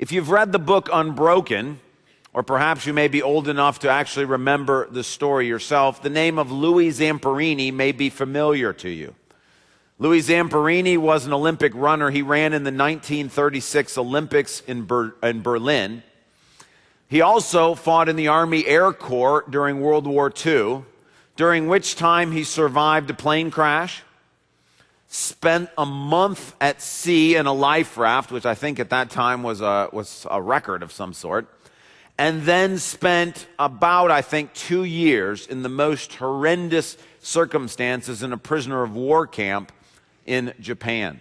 If you've read the book Unbroken, or perhaps you may be old enough to actually remember the story yourself, the name of Louis Zamperini may be familiar to you. Louis Zamperini was an Olympic runner. He ran in the 1936 Olympics in Berlin. He also fought in the Army Air Corps during World War II, during which time he survived a plane crash, spent a month at sea in a life raft, which I think at that time was a record of some sort, and then spent about, I think, 2 years in the most horrendous circumstances in a prisoner of war camp in Japan.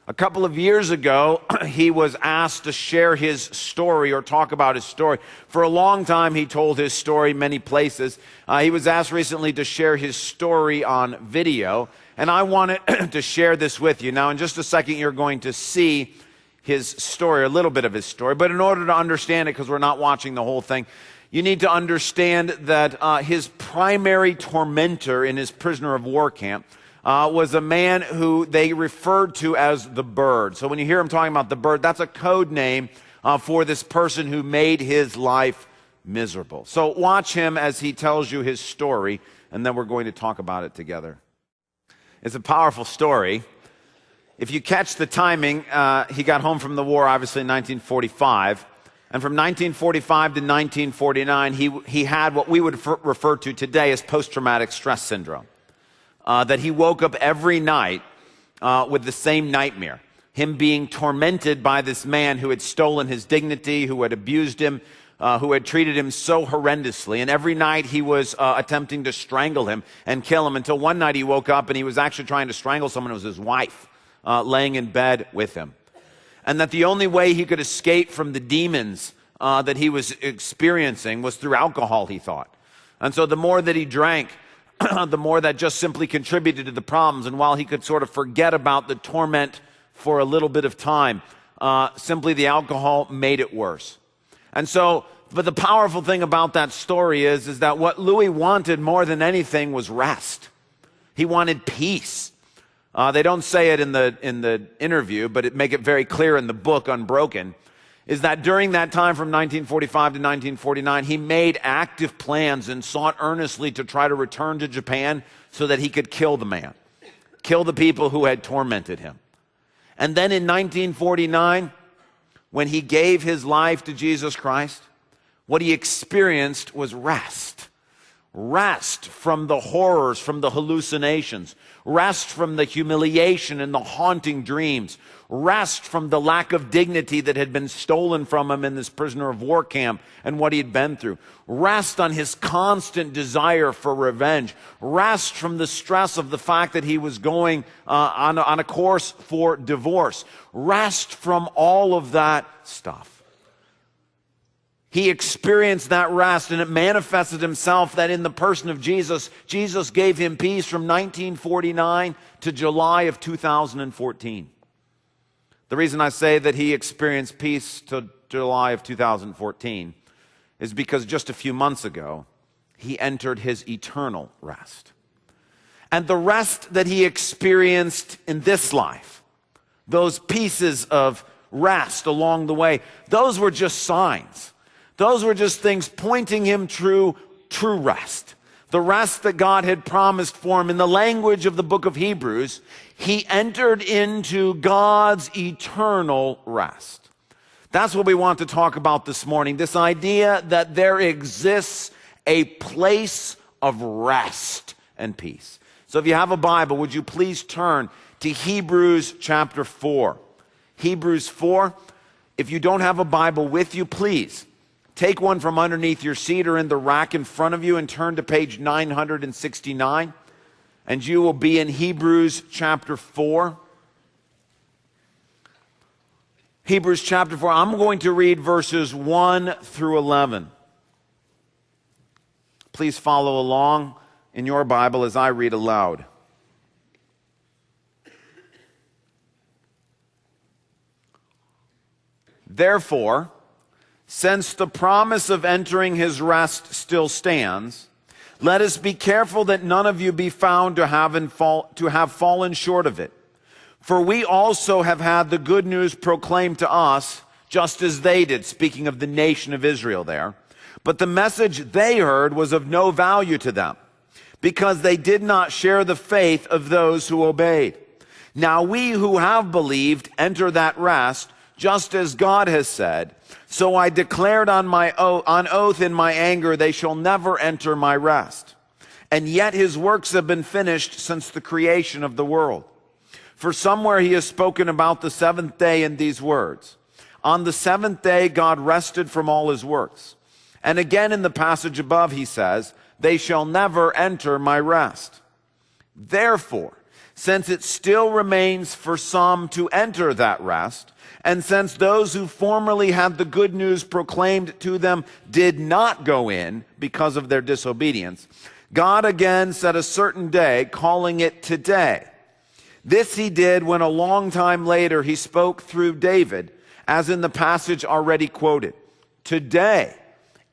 A couple of years ago, he was asked to share his story or talk about his story. For a long time, he told his story many places. He was asked recently to share his story on video, and I wanted to share this with you. Now, in just a second, you're going to see his story, a little bit of his story. But in order to understand it, because we're not watching the whole thing, you need to understand that his primary tormentor in his prisoner of war camp was a man who they referred to as the Bird. So when you hear him talking about the Bird, that's a code name for this person who made his life miserable. So watch him as he tells you his story, and then we're going to talk about it together. It's a powerful story. If you catch the timing, he got home from the war, obviously, in 1945. And from 1945 to 1949, he had what we would refer to today as post-traumatic stress syndrome. That he woke up every night with the same nightmare. Him being tormented by this man who had stolen his dignity, who had abused him, who had treated him so horrendously. And every night he was attempting to strangle him and kill him, until one night he woke up and he was actually trying to strangle someone. It was his wife laying in bed with him. And that the only way he could escape from the demons that he was experiencing was through alcohol, he thought. And so the more that he drank, the more that just simply contributed to the problems. And while he could sort of forget about the torment for a little bit of time, simply the alcohol made it worse. And so, but the powerful thing about that story is that what Louis wanted more than anything was rest. He wanted peace. They don't say it in the interview, but it make it very clear in the book Unbroken, is that during that time from 1945 to 1949, he made active plans and sought earnestly to try to return to Japan so that he could kill the man, kill the people who had tormented him. And then in 1949, when he gave his life to Jesus Christ, what he experienced was rest. Rest from the horrors, from the hallucinations. Rest from the humiliation and the haunting dreams. Rest from the lack of dignity that had been stolen from him in this prisoner of war camp and what he had been through. Rest on his constant desire for revenge. Rest from the stress of the fact that he was going on a course for divorce. Rest from all of that stuff. He experienced that rest, and it manifested himself that in the person of Jesus, Jesus gave him peace from 1949 to July of 2014. The reason I say that he experienced peace to July of 2014 is because just a few months ago, he entered his eternal rest. And the rest that he experienced in this life, those pieces of rest along the way, those were just signs. Those were just things pointing him to true rest. The rest that God had promised for him. In the language of the book of Hebrews, he entered into God's eternal rest. That's what we want to talk about this morning. This idea that there exists a place of rest and peace. So if you have a Bible, would you please turn to Hebrews chapter 4. Hebrews 4. If you don't have a Bible with you, please take one from underneath your seat or in the rack in front of you and turn to page 969. And you will be in Hebrews chapter 4. Hebrews chapter 4. I'm going to read verses 1 through 11. Please follow along in your Bible as I read aloud. Therefore, since the promise of entering his rest still stands, let us be careful that none of you be found to have fallen short of it. For we also have had the good news proclaimed to us, just as they did, speaking of the nation of Israel there. But the message they heard was of no value to them, because they did not share the faith of those who obeyed. Now we who have believed enter that rest, just as God has said, so I declared on oath in my anger, they shall never enter my rest. And yet his works have been finished since the creation of the world. For somewhere he has spoken about the seventh day in these words. On the seventh day God rested from all his works. And again in the passage above he says, they shall never enter my rest. Therefore, since it still remains for some to enter that rest, and since those who formerly had the good news proclaimed to them did not go in because of their disobedience, God again set a certain day, calling it today. This he did when a long time later he spoke through David, as in the passage already quoted. Today,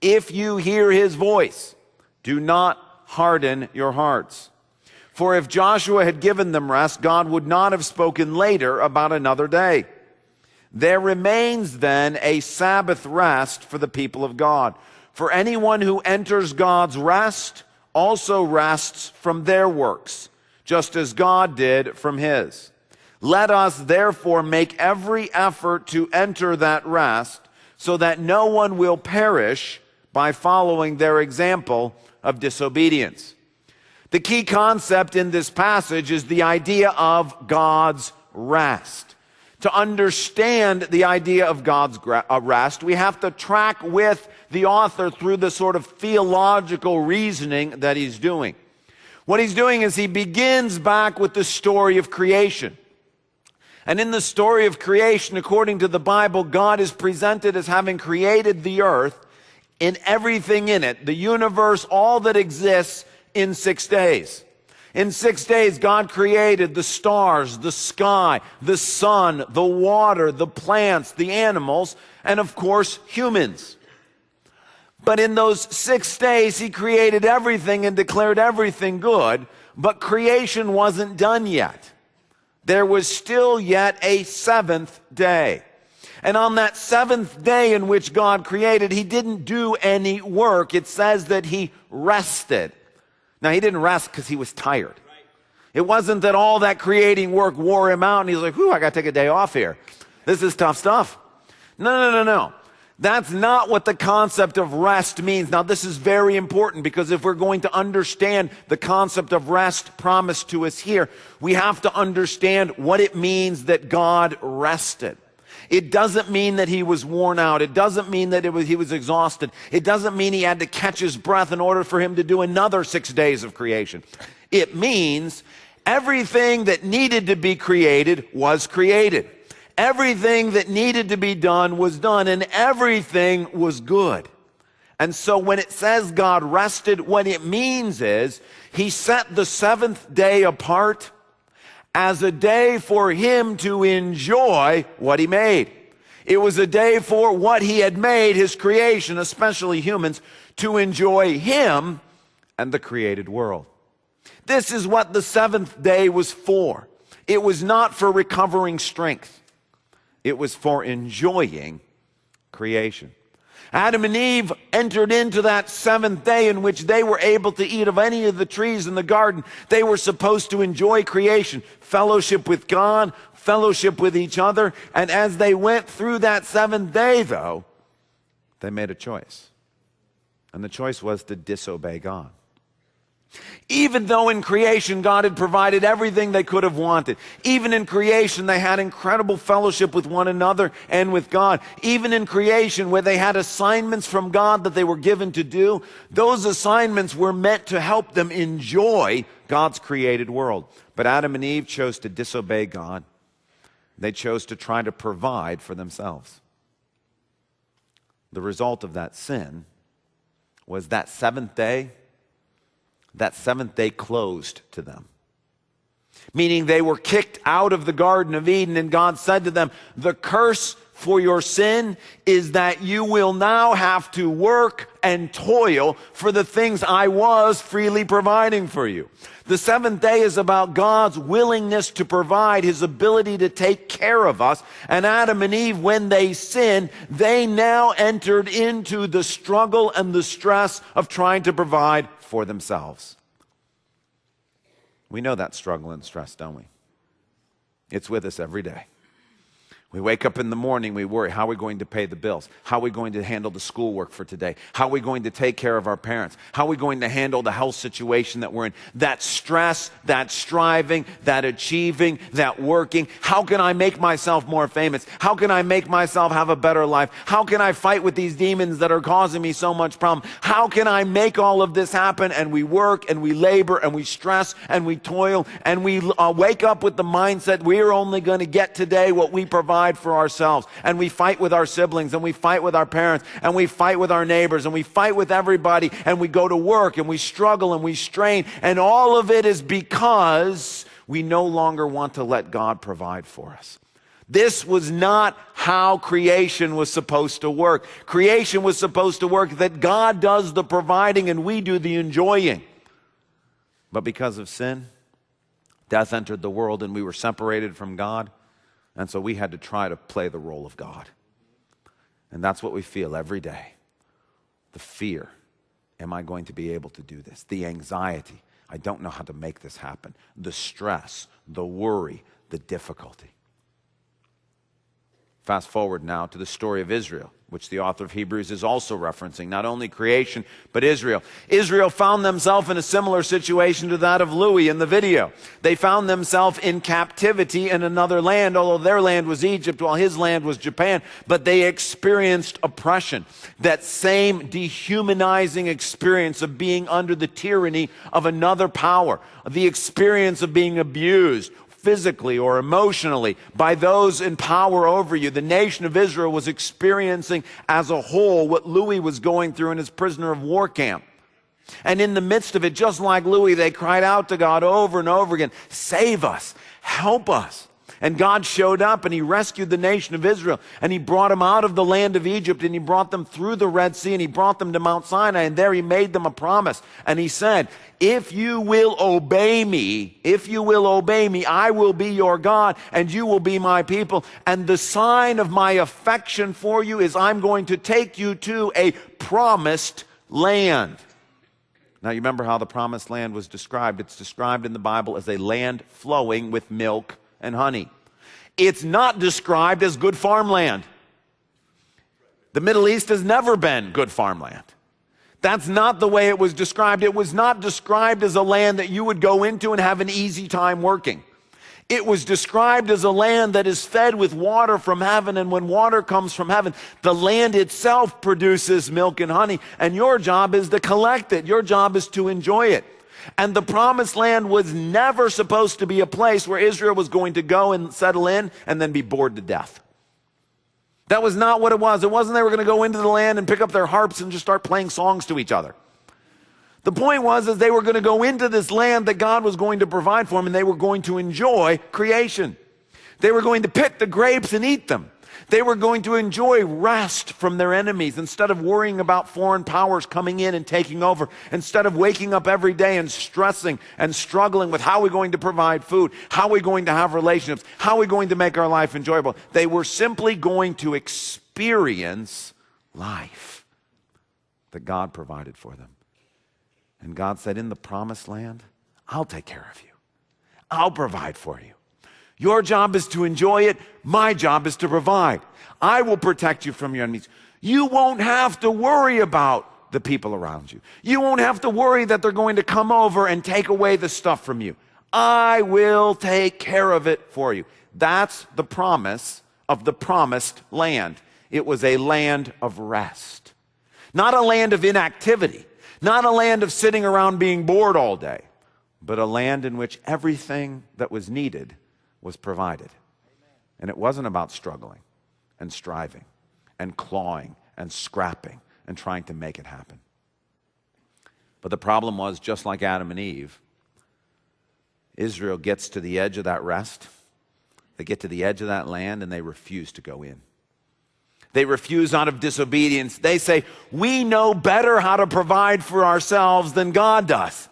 if you hear his voice, do not harden your hearts. For if Joshua had given them rest, God would not have spoken later about another day. There remains then a Sabbath rest for the people of God. For anyone who enters God's rest also rests from their works, just as God did from his. Let us therefore make every effort to enter that rest, so that no one will perish by following their example of disobedience. The key concept in this passage is the idea of God's rest. To understand the idea of God's rest, we have to track with the author through the sort of theological reasoning that he's doing. What he's doing is he begins back with the story of creation. And in the story of creation, according to the Bible, God is presented as having created the earth in everything in it, the universe, all that exists, in 6 days. In 6 days, God created the stars, the sky, the sun, the water, the plants, the animals, and of course, humans. But in those 6 days, he created everything and declared everything good, but creation wasn't done yet. There was still yet a seventh day. And on that seventh day in which God created, he didn't do any work. It says that he rested. Now, he didn't rest because he was tired. It wasn't that all that creating work wore him out and he's like, whew, I got to take a day off here. This is tough stuff. No. That's not what the concept of rest means. Now, this is very important, because if we're going to understand the concept of rest promised to us here, we have to understand what it means that God rested. It doesn't mean that he was worn out. It doesn't mean that he was exhausted. It doesn't mean he had to catch his breath in order for him to do another 6 days of creation. It means everything that needed to be created was created. Everything that needed to be done was done, and everything was good. And so when it says God rested, what it means is he set the seventh day apart as a day for him to enjoy what he made. It was a day for what he had made, his creation, especially humans, to enjoy him and the created world. This is what the seventh day was for. It was not for recovering strength. It was for enjoying creation. Adam and Eve entered into that seventh day in which they were able to eat of any of the trees in the garden. They were supposed to enjoy creation, fellowship with God, fellowship with each other. And as they went through that seventh day, though, they made a choice. And the choice was to disobey God. Even though in creation God had provided everything they could have wanted. Even in creation they had incredible fellowship with one another and with God. Even in creation where they had assignments from God that they were given to do, those assignments were meant to help them enjoy God's created world. But Adam and Eve chose to disobey God. They chose to try to provide for themselves. The result of that sin was that seventh day closed to them. Meaning they were kicked out of the Garden of Eden, and God said to them, the curse for your sin is that you will now have to work and toil for the things I was freely providing for you. The seventh day is about God's willingness to provide, his ability to take care of us. And Adam and Eve, when they sinned, they now entered into the struggle and the stress of trying to provide for themselves. We know that struggle and stress, don't we? It's with us every day. We wake up in the morning, we worry, how are we going to pay the bills? How are we going to handle the schoolwork for today? How are we going to take care of our parents? How are we going to handle the health situation that we're in? That stress, that striving, that achieving, that working. How can I make myself more famous? How can I make myself have a better life? How can I fight with these demons that are causing me so much problem? How can I make all of this happen? And we work and we labor and we stress and we toil and we wake up with the mindset we're only going to get today what we provide for ourselves, and we fight with our siblings, and we fight with our parents, and we fight with our neighbors, and we fight with everybody, and we go to work and we struggle and we strain, and all of it is because we no longer want to let God provide for us. This was not how creation was supposed to work. Creation was supposed to work that God does the providing and we do the enjoying. But because of sin, death entered the world and we were separated from God. And so we had to try to play the role of God. And that's what we feel every day. The fear, am I going to be able to do this? The anxiety, I don't know how to make this happen. The stress, the worry, the difficulty. Fast forward now to the story of Israel, which the author of Hebrews is also referencing, not only creation, but Israel. Israel found themselves in a similar situation to that of Louis in the video. They found themselves in captivity in another land, although their land was Egypt, while his land was Japan, but they experienced oppression. That same dehumanizing experience of being under the tyranny of another power, the experience of being abused, physically or emotionally by those in power over you. The nation of Israel was experiencing as a whole what Louis was going through in his prisoner of war camp. And in the midst of it, just like Louis, they cried out to God over and over again, save us, help us. And God showed up and he rescued the nation of Israel, and he brought them out of the land of Egypt, and he brought them through the Red Sea, and he brought them to Mount Sinai, and there he made them a promise. And he said, if you will obey me, I will be your God and you will be my people. And the sign of my affection for you is I'm going to take you to a promised land. Now, you remember how the promised land was described. It's described in the Bible as a land flowing with milk and honey. It's not described as good farmland. The Middle East has never been good farmland. That's not the way it was described. It was not described as a land that you would go into and have an easy time working. It was described as a land that is fed with water from heaven, and when water comes from heaven, the land itself produces milk and honey, and your job is to collect it. Your job is to enjoy it. And the promised land was never supposed to be a place where Israel was going to go and settle in and then be bored to death. That was not what it was. It wasn't they were going to go into the land and pick up their harps and just start playing songs to each other. The point was that they were going to go into this land that God was going to provide for them, and they were going to enjoy creation. They were going to pick the grapes and eat them. They were going to enjoy rest from their enemies instead of worrying about foreign powers coming in and taking over. Instead of waking up every day and stressing and struggling with how we're going to provide food, how we're going to have relationships, how we're going to make our life enjoyable. They were simply going to experience life that God provided for them. And God said, in the promised land, I'll take care of you. I'll provide for you. Your job is to enjoy it. My job is to provide. I will protect you from your enemies. You won't have to worry about the people around you. You won't have to worry that they're going to come over and take away the stuff from you. I will take care of it for you. That's the promise of the promised land. It was a land of rest. Not a land of inactivity. Not a land of sitting around being bored all day. But a land in which everything that was needed was provided. And it wasn't about struggling and striving and clawing and scrapping and trying to make it happen. But the problem was, just like Adam and Eve, Israel gets to the edge of that rest. They get to the edge of that land and they refuse to go in. They refuse out of disobedience. They say, we know better how to provide for ourselves than God does.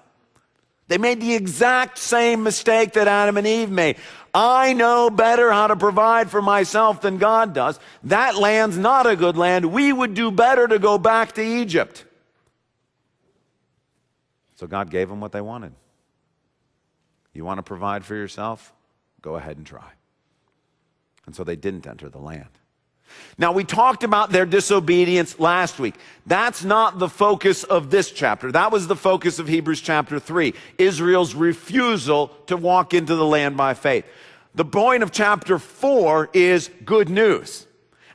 They made the exact same mistake that Adam and Eve made. I know better how to provide for myself than God does. That land's not a good land. We would do better to go back to Egypt. So God gave them what they wanted. You want to provide for yourself? Go ahead and try. And so they didn't enter the land. Now, we talked about their disobedience last week. That's not the focus of this chapter. That was the focus of Hebrews chapter 3, Israel's refusal to walk into the land by faith. The point of chapter 4 is good news.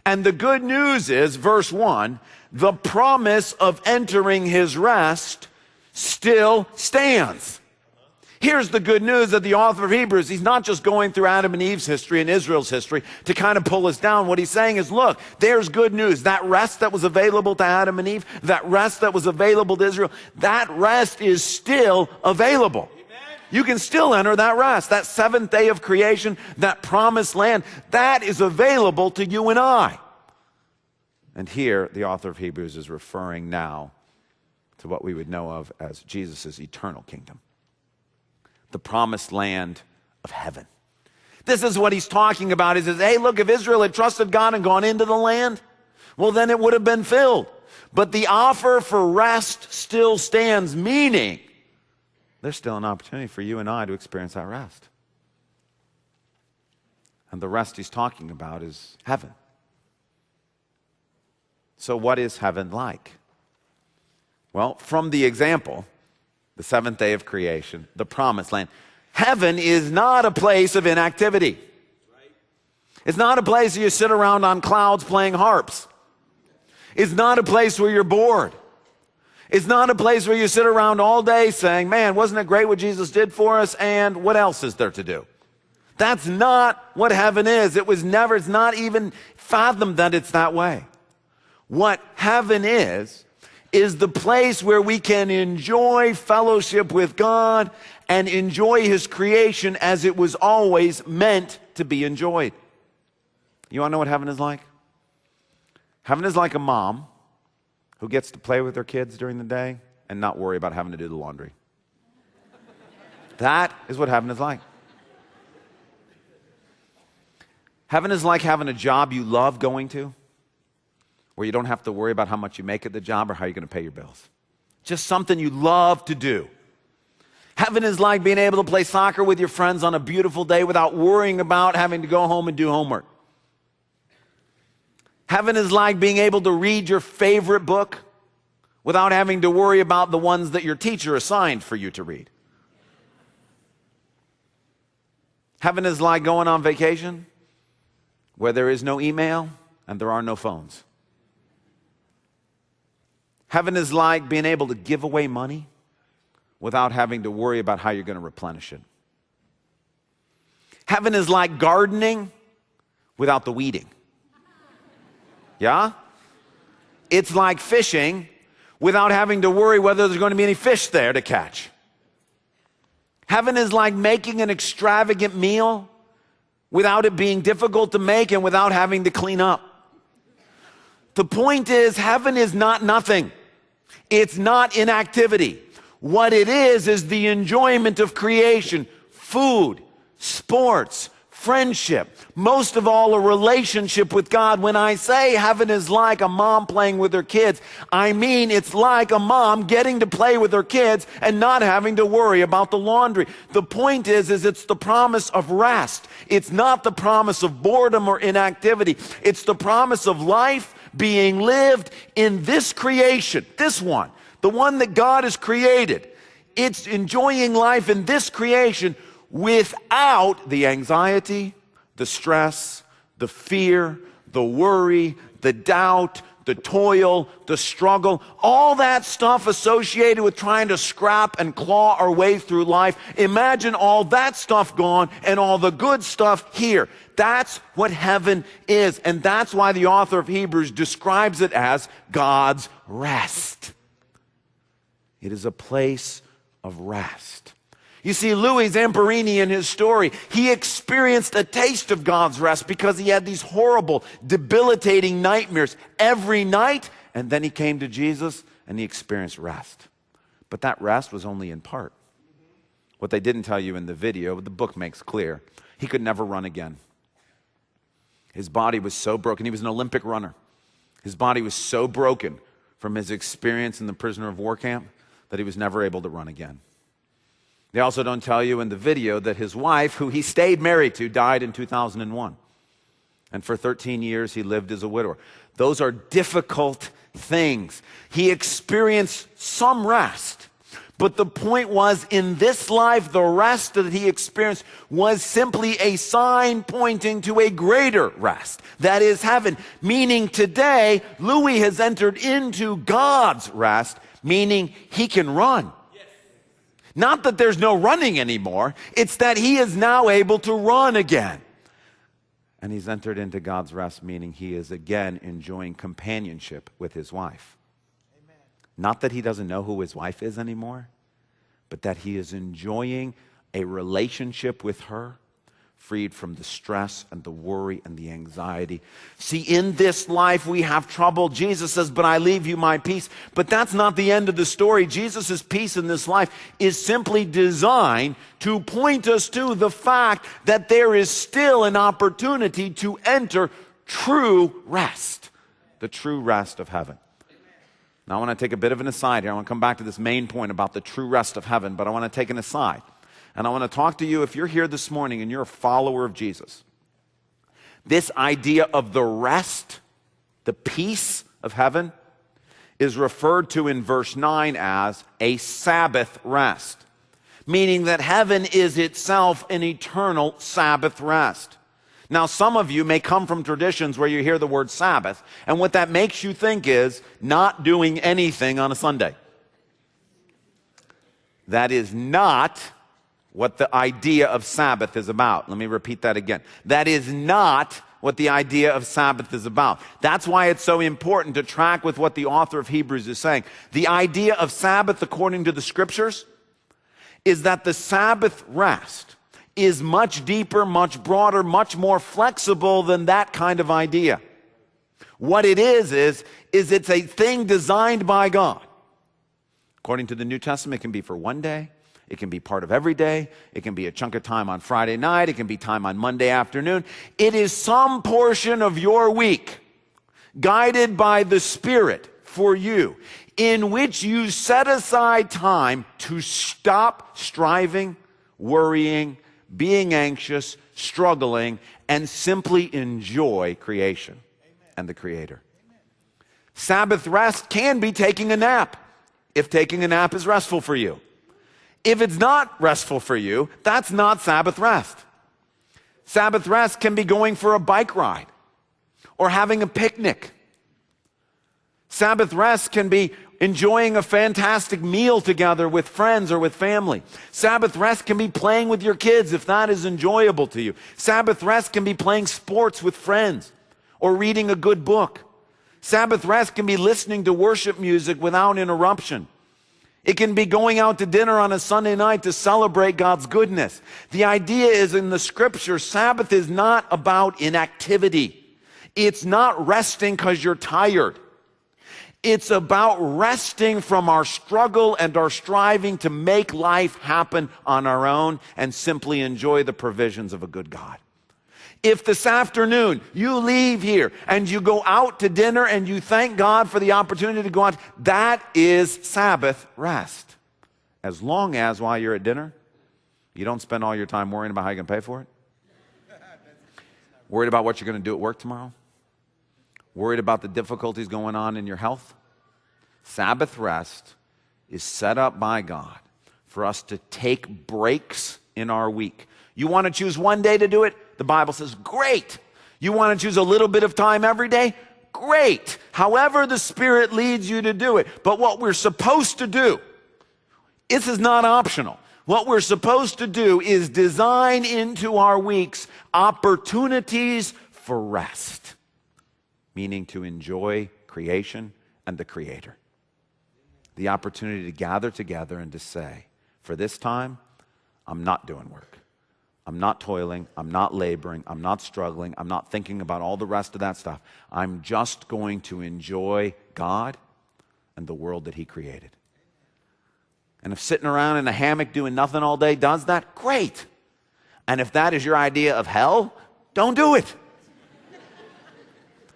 And the good news is, verse 1, the promise of entering his rest still stands. Here's the good news that the author of Hebrews, he's not just going through Adam and Eve's history and Israel's history to kind of pull us down. What he's saying is, look, there's good news. That rest that was available to Adam and Eve, that rest that was available to Israel, that rest is still available. You can still enter that rest. That seventh day of creation, that promised land, that is available to you and I. And here, the author of Hebrews is referring now to what we would know of as Jesus' eternal kingdom. The promised land of heaven. This is what he's talking about. He says, hey, look, if Israel had trusted God and gone into the land, well, then it would have been filled. But the offer for rest still stands, meaning there's still an opportunity for you and I to experience that rest. And the rest he's talking about is heaven. So what is heaven like? Well, from the example, the seventh day of creation, the promised land. Heaven is not a place of inactivity. It's not a place where you sit around on clouds playing harps. It's not a place where you're bored. It's not a place where you sit around all day saying, man, wasn't it great what Jesus did for us? And what else is there to do? That's not what heaven is. It's not even fathomed that it's that way. What heaven is the place where we can enjoy fellowship with God and enjoy his creation as it was always meant to be enjoyed. You want to know what heaven is like? Heaven is like a mom who gets to play with her kids during the day and not worry about having to do the laundry. That is what heaven is like. Heaven is like having a job you love going to, where you don't have to worry about how much you make at the job or how you're going to pay your bills. Just something you love to do. Heaven is like being able to play soccer with your friends on a beautiful day without worrying about having to go home and do homework. Heaven is like being able to read your favorite book without having to worry about the ones that your teacher assigned for you to read. Heaven is like going on vacation where there is no email and there are no phones. Heaven is like being able to give away money without having to worry about how you're going to replenish it. Heaven is like gardening without the weeding. Yeah? It's like fishing without having to worry whether there's going to be any fish there to catch. Heaven is like making an extravagant meal without it being difficult to make and without having to clean up. The point is, heaven is not nothing. It's not inactivity. What it is the enjoyment of creation, food, sports, friendship, most of all, a relationship with God. When I say heaven is like a mom playing with her kids, I mean it's like a mom getting to play with her kids and not having to worry about the laundry. The point is it's the promise of rest. It's not the promise of boredom or inactivity. It's the promise of life being lived in this creation, this one, the one that God has created. It's enjoying life in this creation without the anxiety, the stress, the fear, the worry, the doubt, the toil, the struggle, all that stuff associated with trying to scrap and claw our way through life. Imagine all that stuff gone and all the good stuff here. That's what heaven is. And that's why the author of Hebrews describes it as God's rest. It is a place of rest. You see, Louis Zamperini in his story, he experienced a taste of God's rest because he had these horrible, debilitating nightmares every night, and then he came to Jesus and he experienced rest. But that rest was only in part. What they didn't tell you in the video, the book makes clear, he could never run again. His body was so broken. He was an Olympic runner. His body was so broken from his experience in the prisoner of war camp that he was never able to run again. They also don't tell you in the video that his wife, who he stayed married to, died in 2001. And for 13 years, he lived as a widower. Those are difficult things. He experienced some rest. But the point was, in this life, the rest that he experienced was simply a sign pointing to a greater rest. That is heaven. Meaning today, Louis has entered into God's rest, meaning he can run. Not that there's no running anymore. It's that he is now able to run again. And he's entered into God's rest, meaning he is again enjoying companionship with his wife. Amen. Not that he doesn't know who his wife is anymore, but that he is enjoying a relationship with her, freed from the stress and the worry and the anxiety. See, in this life we have trouble. Jesus says, but I leave you my peace. But that's not the end of the story. Jesus' peace in this life is simply designed to point us to the fact that there is still an opportunity to enter true rest, the true rest of heaven. Now I want to take a bit of an aside here. I want to come back to this main point about the true rest of heaven, but I want to take an aside. And I want to talk to you, if you're here this morning and you're a follower of Jesus, this idea of the rest, the peace of heaven, is referred to in verse 9 as a Sabbath rest, meaning that heaven is itself an eternal Sabbath rest. Now, some of you may come from traditions where you hear the word Sabbath, and what that makes you think is not doing anything on a Sunday. That is not what the idea of Sabbath is about. Let me repeat that again. That is not what the idea of Sabbath is about. That's why it's so important to track with what the author of Hebrews is saying. The idea of Sabbath, according to the scriptures, is that the Sabbath rest is much deeper, much broader, much more flexible than that kind of idea. What it is it's a thing designed by God. According to the New Testament, it can be for one day. It can be part of every day. It can be a chunk of time on Friday night. It can be time on Monday afternoon. It is some portion of your week, guided by the Spirit for you, in which you set aside time to stop striving, worrying, being anxious, struggling, and simply enjoy creation and the Creator. Sabbath rest can be taking a nap, if taking a nap is restful for you. If it's not restful for you, that's not Sabbath rest. Sabbath rest can be going for a bike ride or having a picnic. Sabbath rest can be enjoying a fantastic meal together with friends or with family. Sabbath rest can be playing with your kids if that is enjoyable to you. Sabbath rest can be playing sports with friends or reading a good book. Sabbath rest can be listening to worship music without interruption. It can be going out to dinner on a Sunday night to celebrate God's goodness. The idea is in the scripture, Sabbath is not about inactivity. It's not resting because you're tired. It's about resting from our struggle and our striving to make life happen on our own and simply enjoy the provisions of a good God. If this afternoon you leave here and you go out to dinner and you thank God for the opportunity to go out, that is Sabbath rest. As long as while you're at dinner, you don't spend all your time worrying about how you're going to pay for it. Worried about what you're going to do at work tomorrow. Worried about the difficulties going on in your health. Sabbath rest is set up by God for us to take breaks in our week. You want to choose one day to do it? The Bible says, great. You want to choose a little bit of time every day? Great. However the Spirit leads you to do it. But what we're supposed to do, this is not optional. What we're supposed to do is design into our weeks opportunities for rest, meaning to enjoy creation and the Creator. The opportunity to gather together and to say, for this time, I'm not doing work. I'm not toiling. I'm not laboring. I'm not struggling. I'm not thinking about all the rest of that stuff. I'm just going to enjoy God and the world that he created. And if sitting around in a hammock doing nothing all day does that, great. And if that is your idea of hell, don't do it.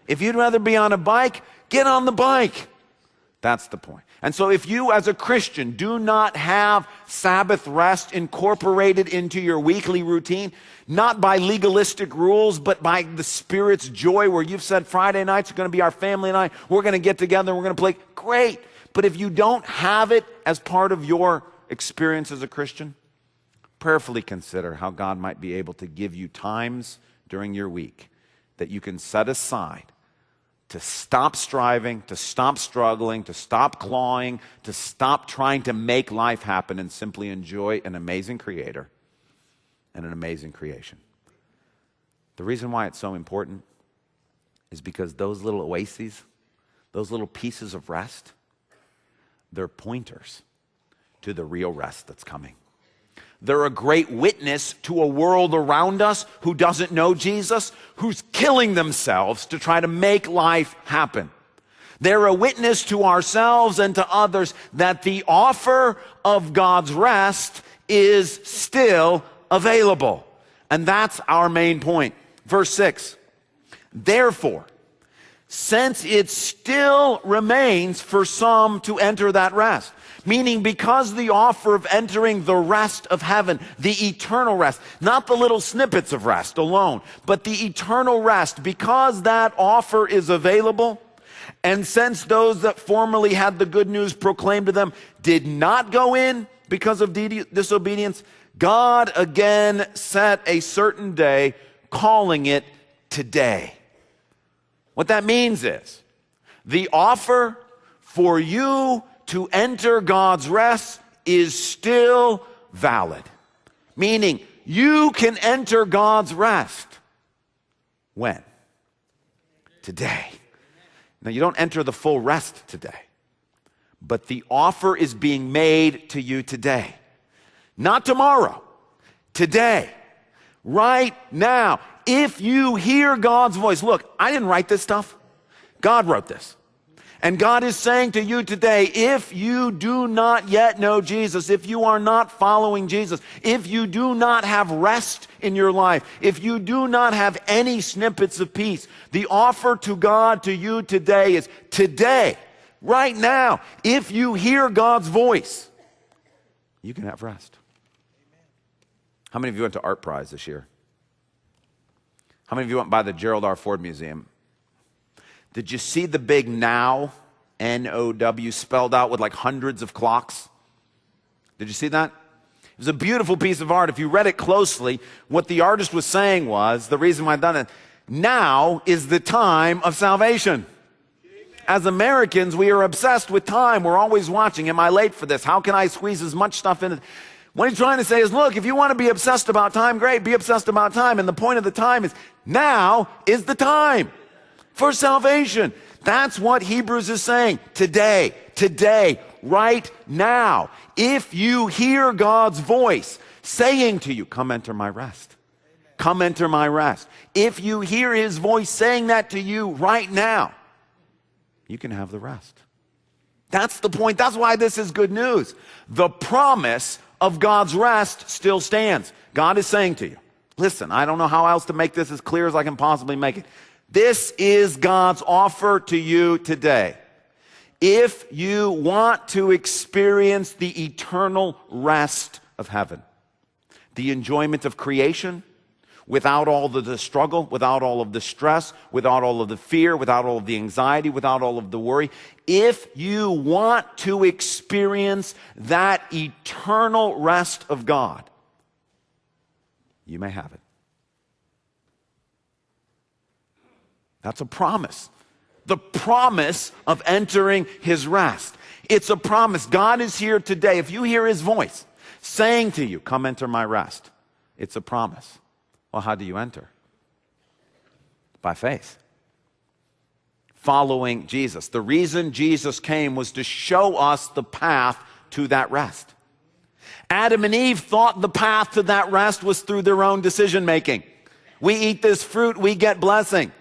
If you'd rather be on a bike, get on the bike. That's the point. And so if you as a Christian do not have Sabbath rest incorporated into your weekly routine, not by legalistic rules, but by the Spirit's joy, where you've said Friday nights are going to be our family night, we're going to get together, we're going to play, great. But if you don't have it as part of your experience as a Christian, prayerfully consider how God might be able to give you times during your week that you can set aside to stop striving, to stop struggling, to stop clawing, to stop trying to make life happen and simply enjoy an amazing Creator and an amazing creation. The reason why it's so important is because those little oases, those little pieces of rest, they're pointers to the real rest that's coming. They're a great witness to a world around us who doesn't know Jesus, who's killing themselves to try to make life happen. They're a witness to ourselves and to others that the offer of God's rest is still available. And that's our main point. Verse 6, therefore, since it still remains for some to enter that rest, meaning because the offer of entering the rest of heaven, the eternal rest, not the little snippets of rest alone, but the eternal rest, because that offer is available, and since those that formerly had the good news proclaimed to them did not go in because of disobedience, God again set a certain day, calling it today. What that means is the offer for you to enter God's rest is still valid. Meaning, you can enter God's rest. When? Today. Now, you don't enter the full rest today, but the offer is being made to you today. Not tomorrow. Today. Right now. If you hear God's voice, look, I didn't write this stuff. God wrote this. And God is saying to you today, if you do not yet know Jesus, if you are not following Jesus, if you do not have rest in your life, if you do not have any snippets of peace, the offer to God to you today is today, right now. If you hear God's voice, you can have rest. How many of you went to Art Prize this year? How many of you went by the Gerald R. Ford Museum? Did you see the big NOW, N-O-W, spelled out with like hundreds of clocks? Did you see that? It was a beautiful piece of art. If you read it closely, what the artist was saying was, the reason why I've done it, now is the time of salvation. As Americans, we are obsessed with time. We're always watching. Am I late for this? How can I squeeze as much stuff in? What he's trying to say is, look, if you want to be obsessed about time, great, be obsessed about time. And the point of the time is, now is the time for salvation. That's what Hebrews is saying. Today, right now. If you hear God's voice saying to you, come enter my rest. Come enter my rest. If you hear his voice saying that to you right now, you can have the rest. That's the point. That's why this is good news. The promise of God's rest still stands. God is saying to you, listen, I don't know how else to make this as clear as I can possibly make it. This is God's offer to you today. If you want to experience the eternal rest of heaven, the enjoyment of creation, without all of the struggle, without all of the stress, without all of the fear, without all of the anxiety, without all of the worry, if you want to experience that eternal rest of God, you may have it. That's a promise. The promise of entering his rest. It's a promise. God is here today. If you hear his voice saying to you, come enter my rest, it's a promise. Well, how do you enter? By faith. Following Jesus. The reason Jesus came was to show us the path to that rest. Adam and Eve thought the path to that rest was through their own decision making. We eat this fruit, we get blessing.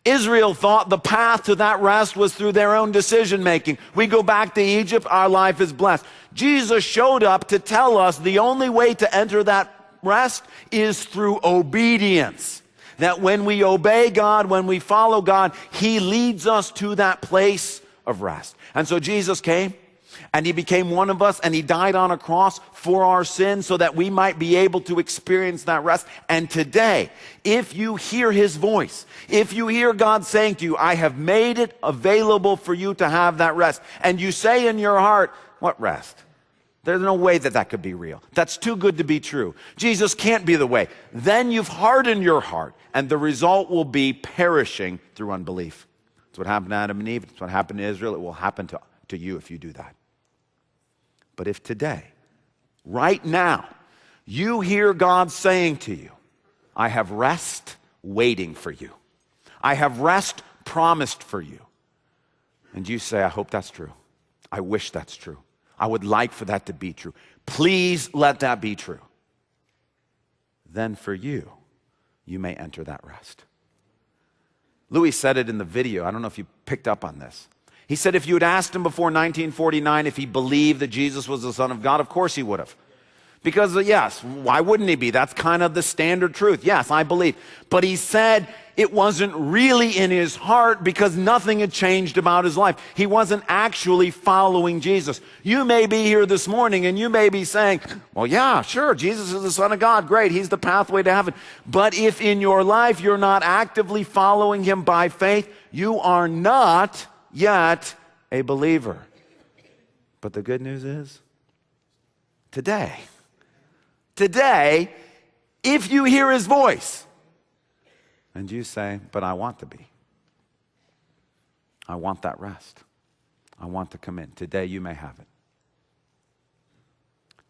Israel thought the path to that rest was through their own decision making. We go back to Egypt, our life is blessed. Jesus showed up to tell us the only way to enter that rest is through obedience. That when we obey God, when we follow God, He leads us to that place of rest. And so Jesus came, and He became one of us, and He died on a cross for our sins so that we might be able to experience that rest. And today, if you hear His voice, if you hear God saying to you, I have made it available for you to have that rest, and you say in your heart, what rest? There's no way that that could be real. That's too good to be true. Jesus can't be the way. Then you've hardened your heart, and the result will be perishing through unbelief. That's what happened to Adam and Eve. It's what happened to Israel. It will happen to you if you do that. But if today, right now, you hear God saying to you, I have rest waiting for you. I have rest promised for you. And you say, I hope that's true. I wish that's true. I would like for that to be true. Please let that be true. Then for you, you may enter that rest. Louis said it in the video. I don't know if you picked up on this. He said if you had asked him before 1949 if he believed that Jesus was the Son of God, of course he would have. Because yes, why wouldn't he be? That's kind of the standard truth. Yes, I believe. But he said it wasn't really in his heart because nothing had changed about his life. He wasn't actually following Jesus. You may be here this morning and you may be saying, well, yeah, sure, Jesus is the Son of God. Great, He's the pathway to heaven. But if in your life you're not actively following Him by faith, you are not yet a believer. But the good news is, today, if you hear His voice and you say, but I want to be, I want that rest, I want to come in, today you may have it.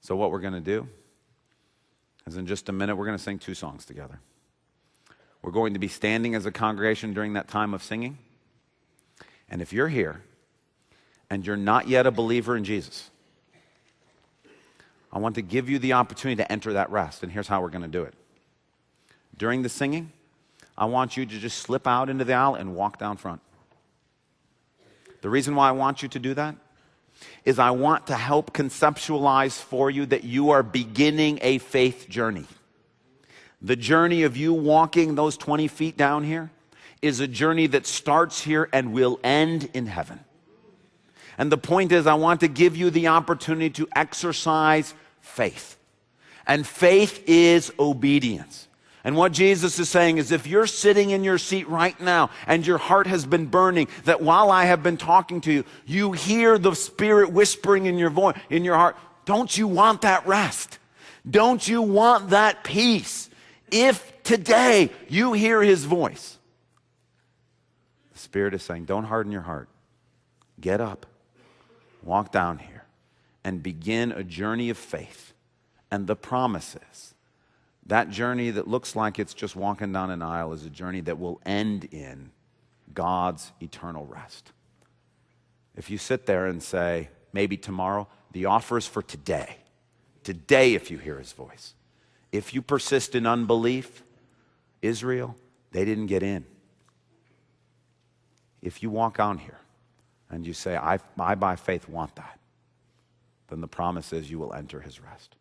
So what we're going to do is in just a minute we're going to sing 2 songs together. We're going to be standing as a congregation during that time of singing. And if you're here and you're not yet a believer in Jesus, I want to give you the opportunity to enter that rest. And here's how we're going to do it. During the singing, I want you to just slip out into the aisle and walk down front. The reason why I want you to do that is I want to help conceptualize for you that you are beginning a faith journey. The journey of you walking those 20 feet down here is a journey that starts here and will end in heaven. And the point is, I want to give you the opportunity to exercise faith. And faith is obedience. And what Jesus is saying is if you're sitting in your seat right now and your heart has been burning, that while I have been talking to you, you hear the Spirit whispering in your voice, in your heart, don't you want that rest? Don't you want that peace? If today you hear His voice, the Spirit is saying, don't harden your heart. Get up, walk down here, and begin a journey of faith. And the promise is, that journey that looks like it's just walking down an aisle is a journey that will end in God's eternal rest. If you sit there and say, maybe tomorrow, the offer is for today. Today, if you hear His voice. If you persist in unbelief, Israel, they didn't get in. If you walk out here and you say, I by faith want that, then the promise is you will enter His rest.